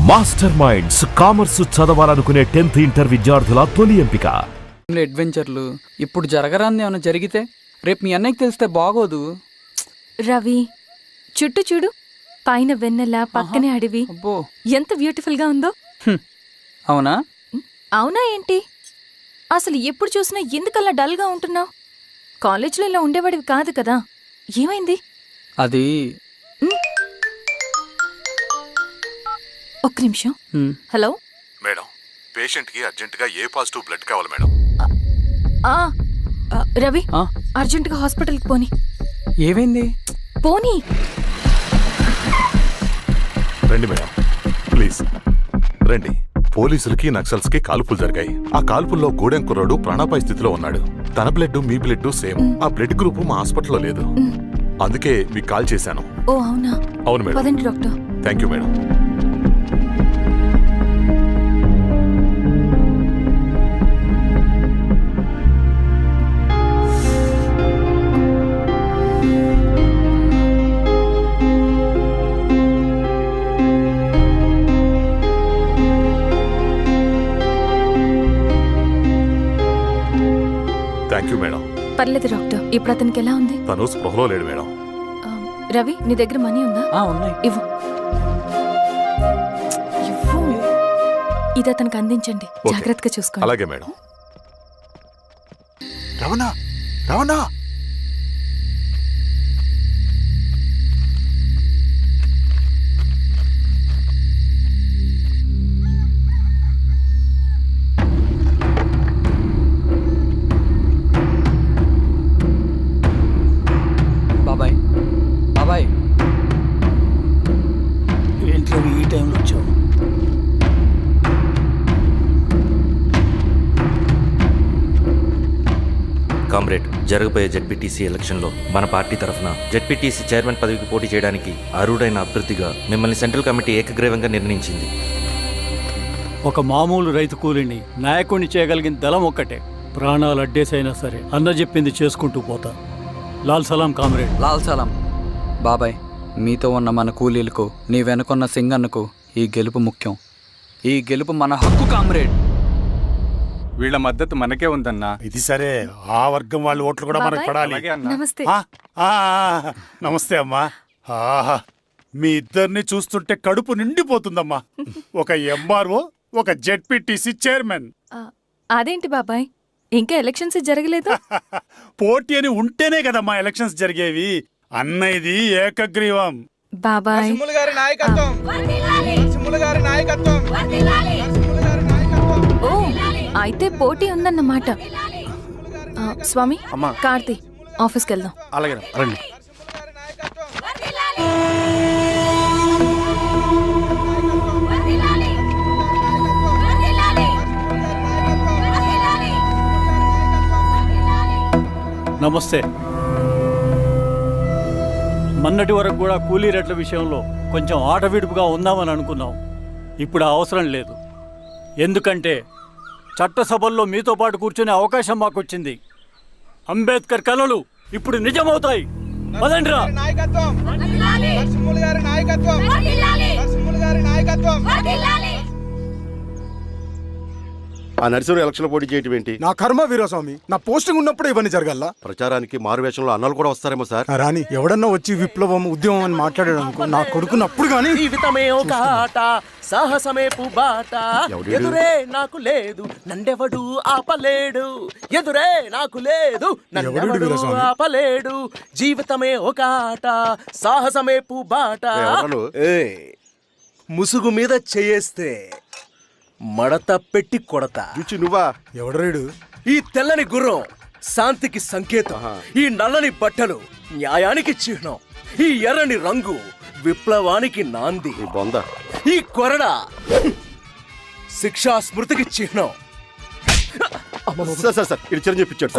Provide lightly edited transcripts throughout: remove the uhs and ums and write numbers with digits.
Master minds commerce చదవాలనుకునే 10th inter విద్యార్థుల తొలి ఎంపిక. అడ్వెంచర్లు ఇప్పుడు జరగరాంది ఏమైనా జరిగితే రేపు మీ అన్నయ్యకి తెలిస్తే బాగోదు. రవి చుట్టూ చూడు, పైన వెన్నెల, పక్కనే అడవి. అబ్బో, ఎంత బ్యూటిఫుల్ గా ఉందో. అవునా? అవునా ఏంటి? అసలు ఎప్పుడు చూసినా ఎందుకలా డల్ గా ఉంటున్నావు? కాలేజ్లో ఇలా ఉండేవాడివి కాదు కదా, ఏమైంది? అది ఒక్క నిమిషం. హలో మేడం, పేషెంట్కి అర్జెంటుగా ఏ పాజిటివ్ బ్లడ్ కావాలి మేడం. రవి, అర్జెంటుగా హాస్పిటల్కి పోని. ఏమైంది? పోనీ. రండి మేడం, ప్లీజ్ రండి. పోలీసులకి నక్సల్స్కి కాల్పులు జరిగాయి. ఆ కాల్పుల్లో గూడెం కుర్రాడు ప్రాణాపాయ స్థితిలో ఉన్నాడు. తన బ్లడ్ మీ బ్లడ్ సేమ్. ఆ బ్లడ్ గ్రూప్ మా హాస్పిటల్లో లేదు, అందుకే మీకు కాల్ చేశాను. ఓ అవునా? అవును మేడం. పదండి doctor. Thank you madam. Thank you madam. పర్లేదు డాక్టర్, ఇప్పుడు అతనికి ఎలా ఉంది? తను స్పృహలో లేడు మేడం. రవి, నీ దగ్గర మనీ ఉందా? ఉన్నాయి. ఇవ్వు. ఇవ్వు. ఇది అతనికి అందించండి, ఓకే. జాగ్రత్తగా చూసుకోండి. అలాగే మేడం. రవణ, రవణ, బాబాయ్, బాబాయ్, ఏంటి ఈ టైంలో వచ్చావు? కామ్రేడ్, జరగబోయే జెడ్పీటీసీ ఎలక్షన్లో మన పార్టీ తరఫున జెడ్పీటీసీ చైర్మన్ పదవికి పోటీ చేయడానికి అర్హుడైన అభ్యర్థిగా మిమ్మల్ని సెంట్రల్ కమిటీ ఏకగ్రీవంగా నిర్ణయించింది. ఒక మామూలు రైతు కూలిని నాయకుడిని చేయగలిగిన దళం ఒక్కటే. ప్రాణాలు అడ్డేసైనా సరే అన్న చెప్పింది చేసుకుంటూ పోతా. లాల్ సలాం కామ్రేడ్. లాల్ సలాం. బాబాయ్, మీతో ఉన్న మన కూలీలకు, నీ వెనుకున్న సింగన్నకు ఈ గెలుపు ముఖ్యం. ఈ గెలుపు మన హక్కు కామ్రేడ్. వీళ్ళ మద్దతు మనకే ఉందన్నా. ఇది సరే, ఆ వర్గం వాళ్ళ ఓట్లు కూడా మనకు బాబాయ్. పడాలి. అలాగే అన్నా. నమస్తే. నమస్తే అమ్మా. ఆహా, మీ ఇద్దరిని చూస్తుంటే కడుపు నిండిపోతుందమ్మా. ఒక ఎంఆర్ఓ, ఒక జెడ్పీటీసీ చైర్మన్. అదేంటి బాబాయ్, ఇంకా ఎలక్షన్స్ జరగలేదు? పోటీ అని ఉంటేనే కదమ్మా ఎలక్షన్స్ జరిగేవి. అన్నయ్యది ఏకగ్రీవం. బాబాయ్, ఓ అయితే పోటీ ఉందన్నమాట. స్వామి, కార్తీ, ఆఫీస్కి వెళ్దాం. అలాగే రండి. నమస్తే. మొన్నటి వరకు కూడా కూలీ రేట్ల విషయంలో కొంచెం ఆట విడుపుగా ఉందామని అనుకున్నాం. ఇప్పుడు ఆ అవసరం లేదు. ఎందుకంటే చట్టసభల్లో మీతో పాటు కూర్చునే అవకాశం మాకు వచ్చింది. అంబేద్కర్ కలలు ఇప్పుడు నిజమవుతాయి. పదండ్రా. ఆ నర్సరీ ఎలక్షన్ పోటీ చేయటం ఏంటి? నా కర్మ వీరస్వామి, నా పోస్టింగ్ ఉన్నప్పుడు ఇవన్నీ జరగాల. ప్రచారానికి మారువేషంలో అన్నలు కూడా వస్తారేమో సార్. రాని ఎవడన్నా వచ్చి విప్లవం, ఉద్యమం అని మాట్లాడాడు అనుకో, నా కొడుకున్నప్పుడు గానీ. జీవితమే ఒక ఆట, సాహసమే పుబాట, ఎదురే నాకు లేదు నన్నెవడు ఆపలేడు, ఎదురే నాకు లేదు నన్నెవడు ఆపలేడు, జీవితమే ఒక ఆట, సాహసమే పుబాట. ముసుగు మీద చేయేస్తే మడత పెట్టి కొడతా. నువ్వా? ఎవడరేడు? ఈ తెల్లని గుర్రం శాంతికి సంకేతం, ఈ నల్లని బట్టలు న్యాయానికి చిహ్నం, ఈ ఎర్రని రంగు విప్లవానికి నాంది, ఈ కొరడ శిక్షా స్మృతికి చిహ్నం. సార్ ఇది చిరంజీవి ఇచ్చాడు.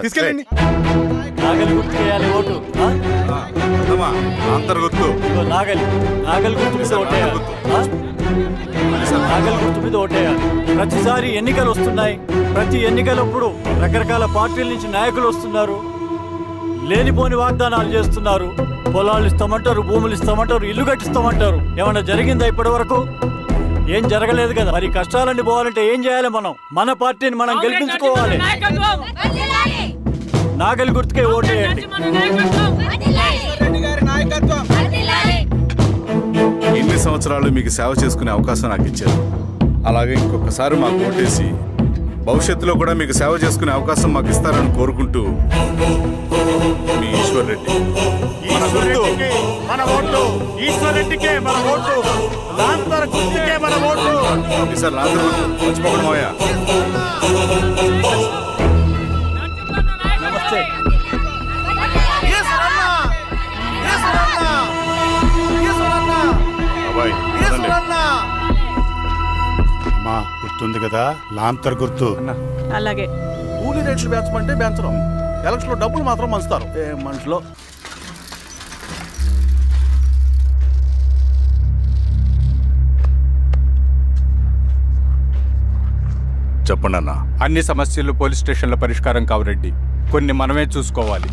తీసుకెళ్ళండి. నాగలి గుర్తు వేయాలి ఓటు. అందరు గుర్తు. నాగలి గుర్తు మీద ఓటేయాలి. నాగలి గుర్తు మీద ఓటేయాలి. ప్రతిసారి ఎన్నికలు వస్తున్నాయి. ప్రతి ఎన్నికలప్పుడు రకరకాల పార్టీల నుంచి నాయకులు వస్తున్నారు. లేనిపోని వాగ్దానాలు చేస్తున్నారు. పొలాలు ఇస్తామంటారు, భూములు ఇస్తామంటారు, ఇల్లు కట్టిస్తామంటారు. ఏమన్నా జరిగిందా ఇప్పటి వరకు? ఏం జరగలేదు కదా, మరి కష్టాలన్నీ పోవాలంటే ఏం చేయాలి? మనం మన పార్టీని మనం గెలిపించుకోవాలి. నాగలి గుర్తుకే ఓటేయండి. ఇన్ని సంవత్సరాలు మీకు సేవ చేసుకునే అవకాశం నాకు ఇచ్చారు. అలాగే ఇంకొకసారి మాకు ఓటేసి భవిష్యత్తులో కూడా మీకు సేవ చేసుకునే అవకాశం మాకు ఇస్తారని కోరుకుంటూ మీ ఈశ్వర్ రెడ్డి. మన ఓటు ఈశ్వర్ రెడ్డికే, మన ఓటు లాంతర్ గుర్తుకే, మన ఓటు. సార్ రాత్రి మర్చిపోకుండా మోయా. నమస్తే. బాబాయ్, పదండి. అమ్మా గుర్తుంది కదా, లాంతర్ గుర్తు. అలాగే కూలీ రేట్లు పెంచమంటే పెంచడం, ఎలక్షన్ లో డబ్బులు మాత్రం మంచుతారు. ఏ మనుషులో చెప్పండి అన్న. అన్ని సమస్యలు పోలీస్ స్టేషన్లో పరిష్కారం కావు రెడ్డి, కొన్ని మనమే చూసుకోవాలి.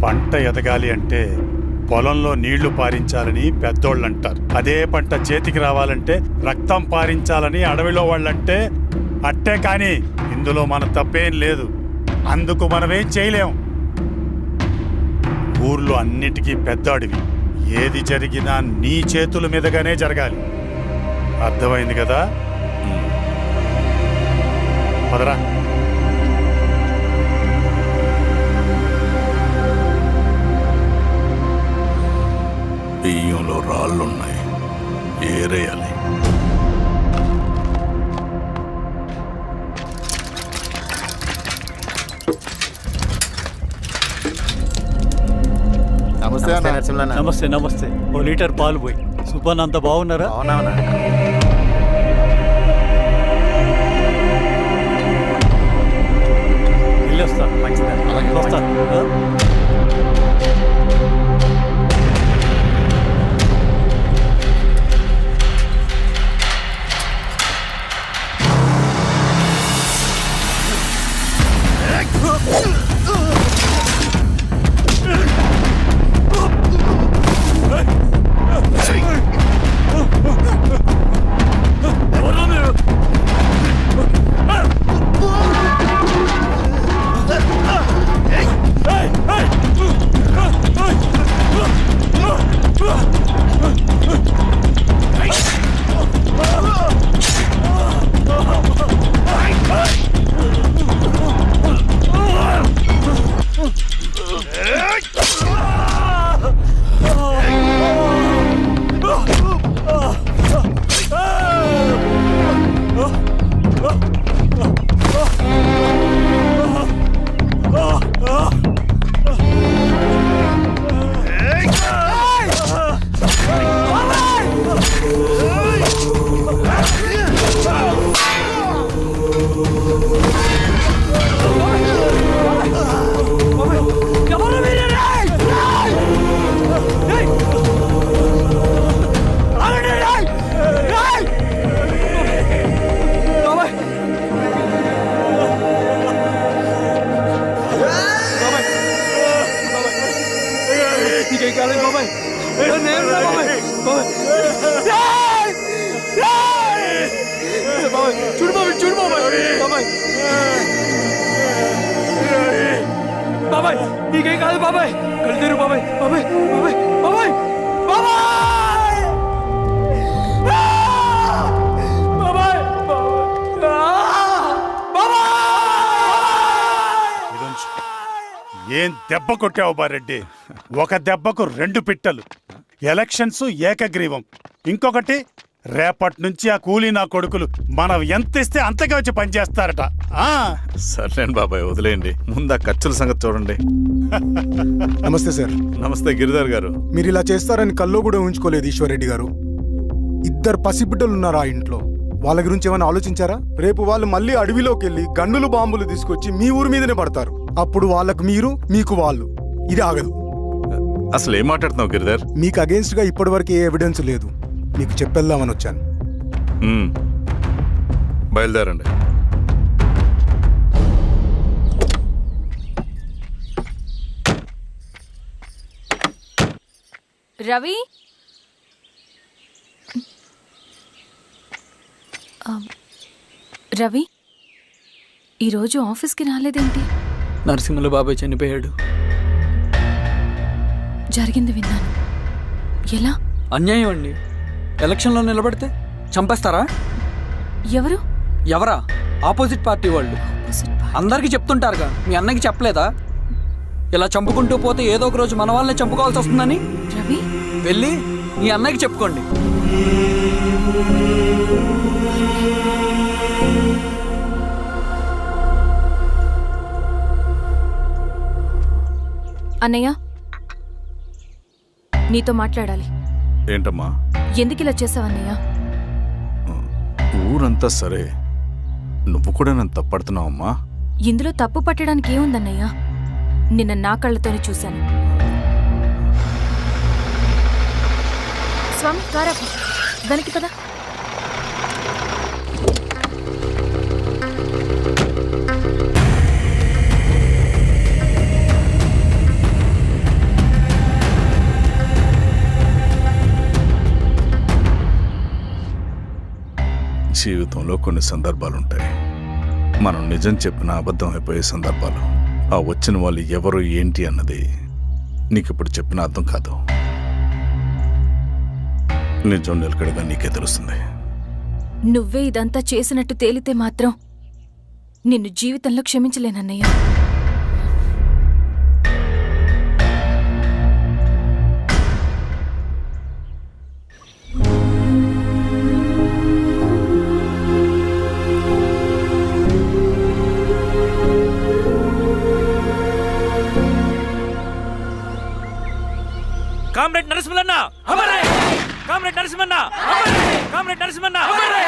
పంట ఎదగాలి అంటే పొలంలో నీళ్లు పారించాలని పెద్దోళ్ళు అంటారు. అదే పంట చేతికి రావాలంటే రక్తం పారించాలని అడవిలో వాళ్ళంటే అట్టే. కానీ ఇందులో మన తప్పేం లేదు, అందుకు మనమేం చేయలేం. ఊర్లో అన్నిటికీ పెద్ద అడవి, ఏది జరిగినా నీ చేతుల మీదగానే జరగాలి. అర్థమైంది కదా? పదరా. బియ్యంలో రాళ్ళున్నాయి, ఏరేయాలి. నమస్తే. నమస్తే. ఓ లీటర్ పాలు పోయి. సుబ్బన్ అంత బాగున్నారా? వెళ్ళొస్తాను. వస్తాను. బాబాయ్ నీకేం కాదు బాబాయ్, కళ్ళు బాబాయ్. బాబాయ్ బాబాయ్ బాబాయ్ బాబాయ్ బాబాయ్ ఏం దెబ్బ కొట్టావు బారెడ్డి? ఒక దెబ్బకు 2 పిట్టలు. ఎలక్షన్స్ ఏకగ్రీవం. ఇంకొకటి, రేపటి నుంచి ఆ కూలీ నా కొడుకులు మనం ఎంత ఇస్తే అంతగా వచ్చి పనిచేస్తారట. సర్లేండి బాబాయ్, వదిలేయండి. ముందు ఆ ఖర్చుల సంగతి చూడండి. నమస్తే సార్. నమస్తే గిరిధర్ గారు. మీరు ఇలా చేస్తారని కల్లో కూడా ఊహించుకోలేదు ఈశ్వర్రెడ్డి గారు. 2 పసిబిడ్డలు ఉన్నారు ఆ ఇంట్లో. వాళ్ళ గురించి ఏమైనా ఆలోచించారా? రేపు వాళ్ళు మళ్ళీ అడవిలోకి వెళ్ళి గన్నులు బాంబులు తీసుకొచ్చి మీ ఊరి మీదనే పడతారు. అప్పుడు వాళ్ళకు మీరు, మీకు వాళ్ళు. ఇది ఆగదు. అసలు ఏం మాట్లాడుతున్నావు గిరిధర్? మీకు అగేన్స్ట్ గా ఇప్పటివరకు ఏ ఎవిడెన్స్ లేదు. మీకు చెప్పేద్దామని వచ్చాను. బయలుదేరండి. రవి, రవి ఈరోజు ఆఫీస్కి రాలేదేంటి? నరసింహుల బాబాయ్ చనిపోయాడు. జరిగింది విన్నాను. ఎలా? అన్యాయం అండి. ఎలక్షన్లో నిలబడితే చంపేస్తారా? ఎవరు? ఎవరా? ఆపోజిట్ పార్టీ వాళ్ళు. అందరికీ చెప్తుంటారుగా, మీ అన్నకి చెప్పలేదా? ఇలా చంపుకుంటూ పోతే ఏదో ఒక రోజు మన వాళ్ళని చంపుకోవాల్సి వస్తుందని. రవి వెళ్ళి మీ అన్నకి చెప్పుకోండి. అన్నయ్య నీతో మాట్లాడాలి. ఏంటమ్మా? ఎందుకు ఇలా చేసావన్నయ్య? ఊరంతా సరే, నువ్వు కూడా నన్ను తప్పడుతున్నావమ్మా. ఇందులో తప్పు పట్టడానికి ఏముందన్నయ్య? నిన్న నా కళ్ళతోనే చూశాను. స్వామి కారాపు దానికి పద. జీవితంలో కొన్ని సందర్భాలుంటాయి, మనం నిజం చెప్పిన అబద్ధం అయిపోయే సందర్భాలు. ఆ వచ్చిన వాళ్ళు ఎవరు ఏంటి అన్నది నీకిప్పుడు చెప్పిన అర్థం కాదు. నిజం నిలకడగా నీకే తెలుస్తుంది. నువ్వే ఇదంతా చేసినట్టు తేలితే మాత్రం నిన్ను జీవితంలో క్షమించలేనన్నయ్య. కామ్రేడ్ నరసింహన్న అమరే! కామ్రేడ్ నరసింహన్న అమరే! కామ్రేడ్ నరసింహన్న అమరే!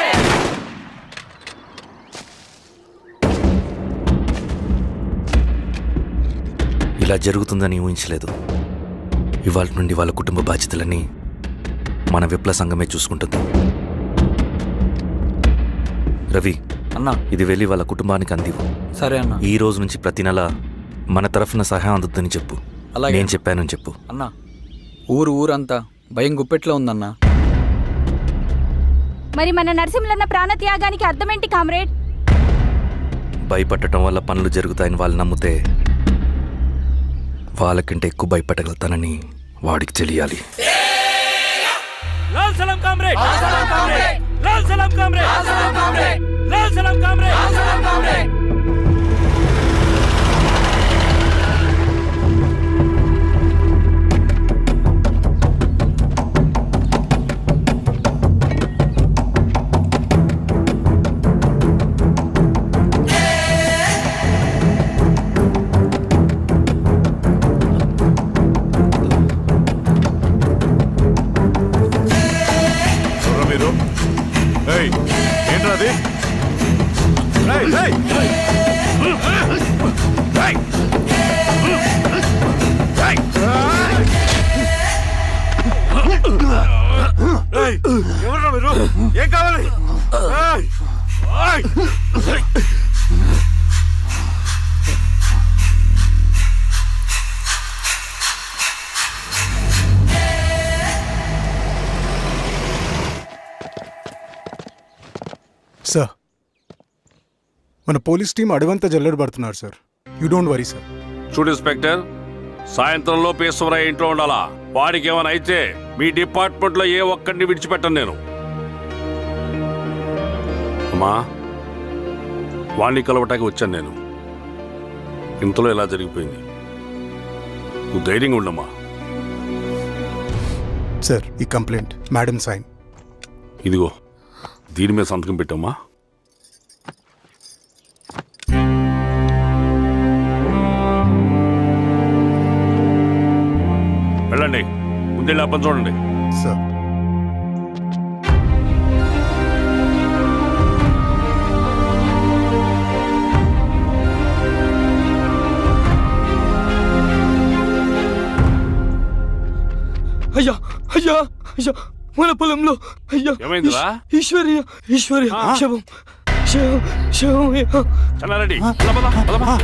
ఇలా జరుగుతుందని ఊహించలేదు. ఇవాళ నుండి వాళ్ళ కుటుంబ బాధ్యతలన్నీ మన విప్లవ సంఘమే చూసుకుంటుంది. రవి అన్నా, ఇది వెళ్ళి వాళ్ళ కుటుంబానికి అందివు. సరే అన్న. ఈ రోజు నుంచి ప్రతి నెల మన తరఫున సహాయం అందుతుందని చెప్పు. అలాగే. నేను చెప్పానని చెప్పు. అన్నా, ఊరంతా భయం గుప్పెట్లో ఉందన్నా. మరి మన నరసింహన్న ప్రాణత్యాగానికి అర్థమేంటి కామ్రేడ్? భయపడటం వల్ల పనులు జరుగుతాయని వాళ్ళు నమ్మితే వాళ్ళకంటే ఎక్కువ భయపెట్టగలుగుతానని వాడికి తెలియాలి. లాల్ సలాం కామ్రేడ్! లాల్ సలాం కామ్రేడ్! లాల్ సలాం కామ్రేడ్! ఏంట్రాది? ఎవరు మీరు? ఏం కావాలి? సార్, మన పోలీస్ టీం అడవంతా జల్లెడ పడుతున్నారు sir. You don't worry sir. చూడు ఇన్స్పెక్టర్, సాయంత్రంలో ఈశ్వరయ్య ఇంట్లో ఉండాలా. వాడికి ఏమైనా అయితే మీ డిపార్ట్మెంట్లో ఏ ఒక్కడిని విడిచిపెట్టను నేను. అమ్మా, వాణ్ణి కలవటానికి వచ్చాను నేను. ఇంతలో ఇలా జరిగిపోయింది. నువ్వు ధైర్యంగా ఉండమ్మా. సార్, ఈ కంప్లైంట్ మేడం సైన్. ఇదిగో, దీని మీద సంతకం పెట్టమ్మా. వెళ్ళండి, ముందెళ్ళి అప్పని చూడండి. సార్, అయ్యా అయ్యా అయ్యా, మన పొలంలో అయ్యా. ఏమైందిరా? ఈశ్వర్య శవం శవం శవం. చెన్నారెడ్డి, పద, పద, పదమ్మా.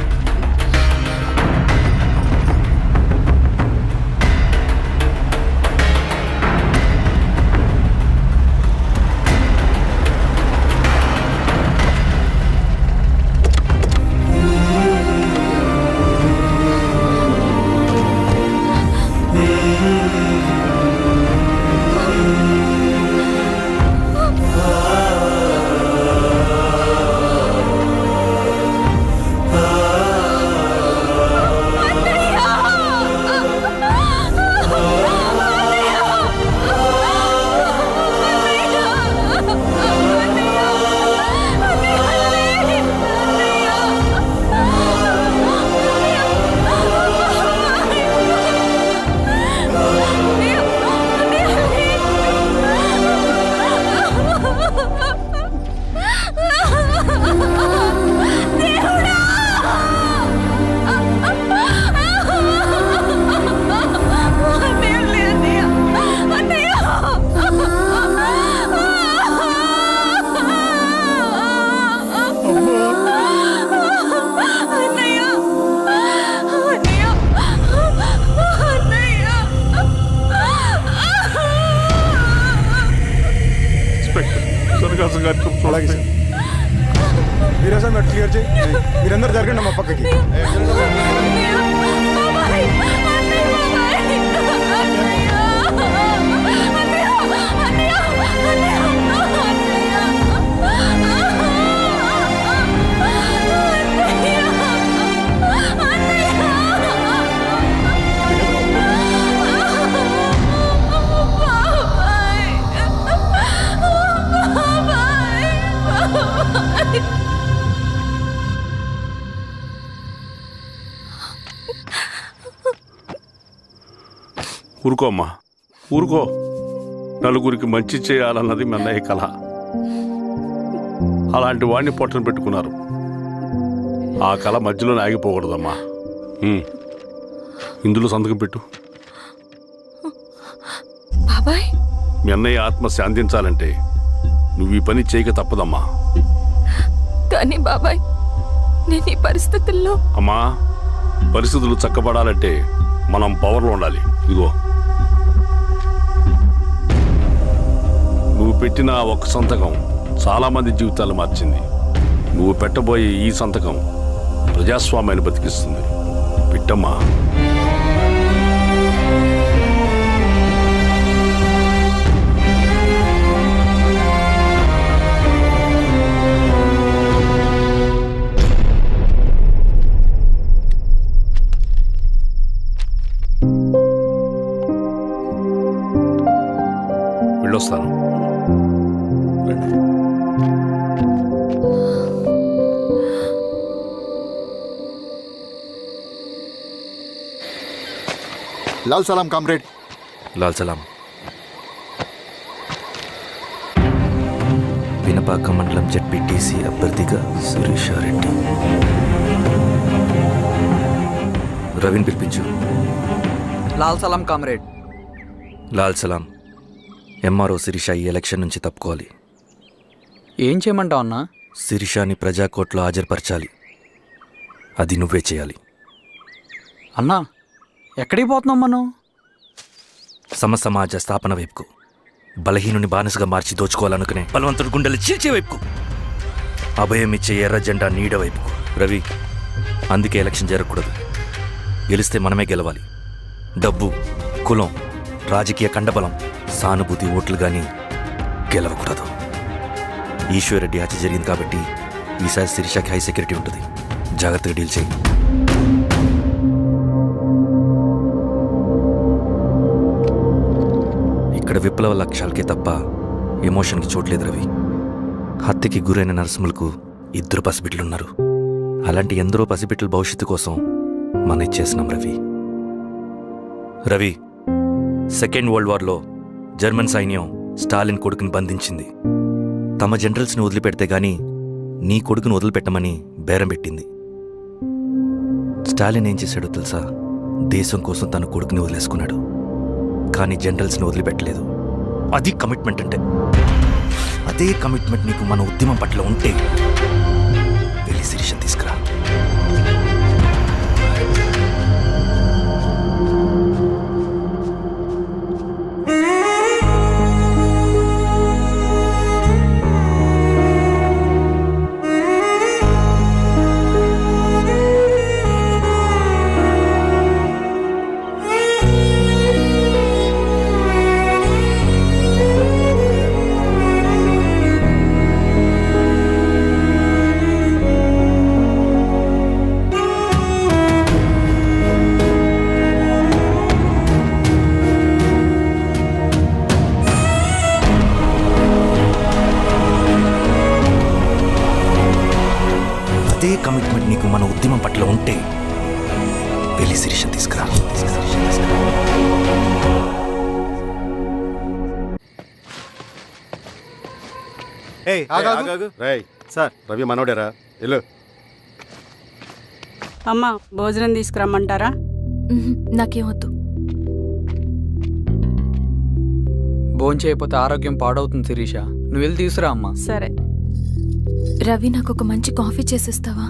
మాస్టర్ గారు అలాగే సార్. మీరే సార్ క్లియర్ చేయి. మీరందరూ జరగండి మా పక్కకి. ఊరుకో అమ్మా, ఊరుకో. నలుగురికి మంచి చేయాలన్నది మీ అన్నయ్య కళ. అలాంటి వాడిని పొట్టను పెట్టుకున్నారు. ఆ కళ మధ్యలోనే ఆగిపోకూడదమ్మా. ఇందులో సంతకం పెట్టు. బాబాయ్, మీ అన్నయ్య ఆత్మ శాంతించాలంటే నువ్వు ఈ పని చేయక తప్పదమ్మా. కానీ బాబాయ్, నేను ఈ పరిస్థితుల్లో... అమ్మా, పరిస్థితులు చక్కబడాలంటే మనం పవర్లో ఉండాలి. ఇదిగో, నువ్వు పెట్టిన ఆ ఒక్క సంతకం చాలా మంది జీవితాలు మార్చింది. నువ్వు పెట్టబోయే ఈ సంతకం ప్రజాస్వామ్యాన్ని బతికిస్తుంది. పెట్టమ్మా. వెళ్ళొస్తాను. లాల్ సలాం కామ్రేడ్. లాల్ సలాం. పినపాక మండలం జెడ్పీటీసీ అభ్యర్థిగా శిరీషారెడ్డి. రవిని పిలిపించు. లాల్ సలాం కామ్రేడ్. లాల్ సలాం. ఎంఆర్ఓ శిరీష ఈ ఎలక్షన్ నుంచి తప్పుకోవాలి. ఏం చేయమంటావు అన్నా? శిరీషాని ప్రజాకోర్టులో హాజరుపరచాలి. అది నువ్వే చేయాలి. అన్నా, ఎక్కడికి పోతున్నాం మనం? సమసమాజ స్థాపన వైపుకు. బలహీనుని బానిసగా మార్చి దోచుకోవాలనుకునే బలవంతుడు గుండెలు చీల్చే వైపుకు. అభయం ఇచ్చే ఎర్ర జెండా నీడ వైపుకు. రవి, అందుకే ఎలక్షన్ జరగకూడదు. గెలిస్తే మనమే గెలవాలి. డబ్బు, కులం, రాజకీయ కండబలం, సానుభూతి ఓట్లు కానీ గెలవకూడదు. ఈశ్వర్రెడ్డి హత్య జరిగింది కాబట్టి ఈసారి శిరీషకి హై సెక్యూరిటీ ఉంటుంది. జాగ్రత్తగా డీల్ చేయి. ఇక్కడ విప్లవ లక్ష్యాలకే తప్ప ఎమోషన్కి చోట్లేదు రవి. హత్యకి గురైన నరసింహులకు 2 పసిబిడ్డలున్నారు. అలాంటి ఎందరో పసిబిడ్డల భవిష్యత్తు కోసం మనం ఇచ్చేసినాం రవి. రవి, సెకండ్ వరల్డ్ వార్లో జర్మన్ సైన్యం స్టాలిన్ కొడుకుని బంధించింది. తమ జనరల్స్ని వదిలిపెడితే గాని నీ కొడుకును వదిలిపెట్టమని బేరం పెట్టింది. స్టాలిన్ ఏం చేశాడో తెలుసా? దేశం కోసం తన కొడుకుని వదిలేసుకున్నాడు. కానీ జనరల్స్ని వదిలిపెట్టలేదు. అది కమిట్మెంట్ అంటే. అదే కమిట్మెంట్ నీకు మన ఉద్యమం పట్ల ఉంటే వెళ్ళి శిరీష తీసుకురా. అదే కమిట్మెంట్ నీకు మన ఉద్యమం పట్ల ఉంటే వెళ్ళి శిరీష తీసుకురా. సార్, రవి మనోడేరా? వెళ్ళు. అమ్మా, భోజనం తీసుకురమ్మంటారా? నాకేమొద్దు. భోంచేయకపోతే ఆరోగ్యం పాడవుతుంది శిరీష. నువ్వు వెళ్ళి తీసురా అమ్మా. సరే. రవి, నాకు ఒక మంచి కాఫీ చేసిస్తావా?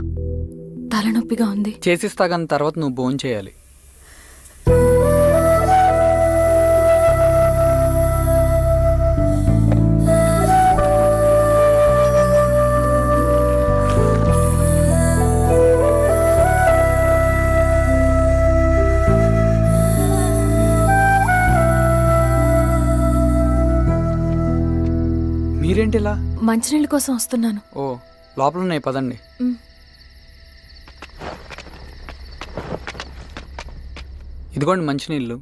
తలనొప్పిగా ఉంది. చేసిస్తా కానీ తర్వాత నువ్వు భోంచేయాలి. మీరేంటిలా? మంచినీళ్ళ కోసం వస్తున్నాను. ఓ లోపల ఉన్నాయి, పదండి. ఇదిగోండి మంచినీళ్ళు.